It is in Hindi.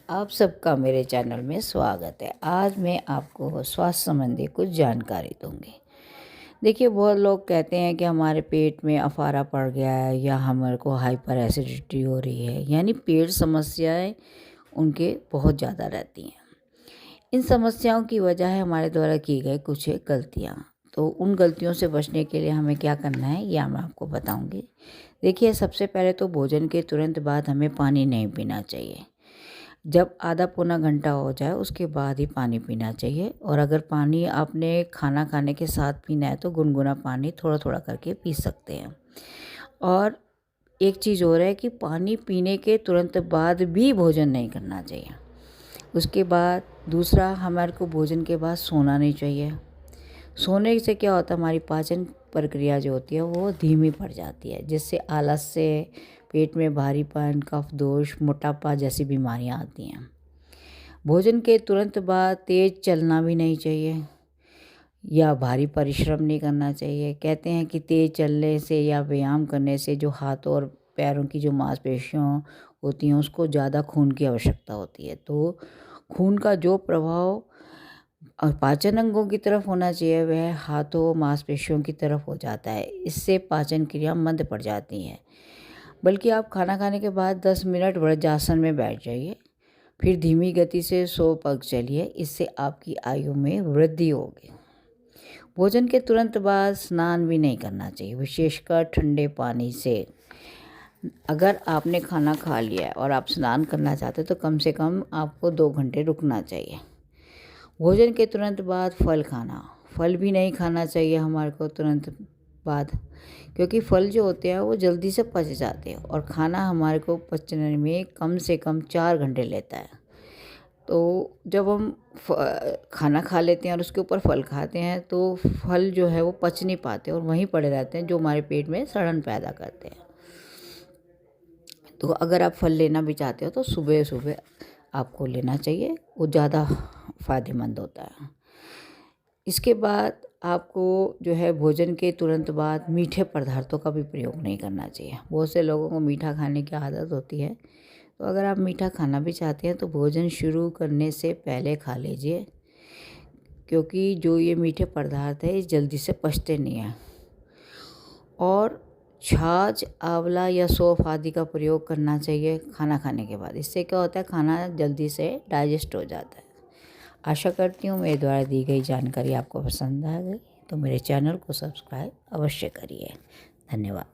आप सबका मेरे चैनल में स्वागत है। आज मैं आपको स्वास्थ्य संबंधी कुछ जानकारी दूंगी। देखिए, बहुत लोग कहते हैं कि हमारे पेट में अफारा पड़ गया है या हमारे को हाइपर एसिडिटी हो रही है, यानी पेट समस्याएं उनके बहुत ज़्यादा रहती हैं। इन समस्याओं की वजह है हमारे द्वारा की गई कुछ एक गलतियाँ। तो उन गलतियों से बचने के लिए हमें क्या करना है, यह मैं आपको बताऊंगी। देखिए, सबसे पहले तो भोजन के तुरंत बाद हमें पानी नहीं पीना चाहिए। जब आधा पौना घंटा हो जाए उसके बाद ही पानी पीना चाहिए। और अगर पानी आपने खाना खाने के साथ पीना है तो गुनगुना पानी थोड़ा थोड़ा करके पी सकते हैं। और एक चीज़ और है कि पानी पीने के तुरंत बाद भी भोजन नहीं करना चाहिए। उसके बाद दूसरा, हमारे को भोजन के बाद सोना नहीं चाहिए। सोने से क्या होता है, हमारी पाचन प्रक्रिया जो होती है वो धीमी पड़ जाती है, जिससे आलस से पेट में भारीपन, कफ दोष, मोटापा जैसी बीमारियां आती हैं। भोजन के तुरंत बाद तेज चलना भी नहीं चाहिए या भारी परिश्रम नहीं करना चाहिए। कहते हैं कि तेज चलने से या व्यायाम करने से जो हाथों और पैरों की जो मांसपेशियां होती हैं उसको ज़्यादा खून की आवश्यकता होती है। तो खून का जो प्रभाव और पाचन अंगों की तरफ होना चाहिए वह हाथों मांसपेशियों की तरफ हो जाता है। इससे पाचन क्रिया मंद पड़ जाती है। बल्कि आप खाना खाने के बाद 10 मिनट वज्रासन में बैठ जाइए, फिर धीमी गति से 100 पग चलिए। इससे आपकी आयु में वृद्धि होगी। भोजन के तुरंत बाद स्नान भी नहीं करना चाहिए, विशेषकर ठंडे पानी से। अगर आपने खाना खा लिया है और आप स्नान करना चाहते हो तो कम से कम आपको 2 घंटे रुकना चाहिए। भोजन के तुरंत बाद फल खाना, फल भी नहीं खाना चाहिए हमारे को तुरंत बाद, क्योंकि फल जो होते हैं वो जल्दी से पच जाते हैं और खाना हमारे को पचने में कम से कम 4 घंटे लेता है। तो जब हम खाना खा लेते हैं और उसके ऊपर फल खाते हैं तो फल जो है वो पच नहीं पाते और वहीं पड़े रहते हैं, जो हमारे पेट में सड़न पैदा करते हैं। तो अगर आप फल लेना भी चाहते हो तो सुबह सुबह आपको लेना चाहिए, वो ज़्यादा फ़ायदेमंद होता है। इसके बाद आपको जो है भोजन के तुरंत बाद मीठे पदार्थों का भी प्रयोग नहीं करना चाहिए। बहुत से लोगों को मीठा खाने की आदत होती है, तो अगर आप मीठा खाना भी चाहते हैं तो भोजन शुरू करने से पहले खा लीजिए, क्योंकि जो ये मीठे पदार्थ है ये जल्दी से पचते नहीं हैं। और छाछ, आंवला या सौंफ आदि का प्रयोग करना चाहिए खाना खाने के बाद। इससे क्या होता है, खाना जल्दी से डाइजेस्ट हो जाता है। आशा करती हूँ मेरे द्वारा दी गई जानकारी आपको पसंद आ गई, तो मेरे चैनल को सब्सक्राइब अवश्य करिए। धन्यवाद।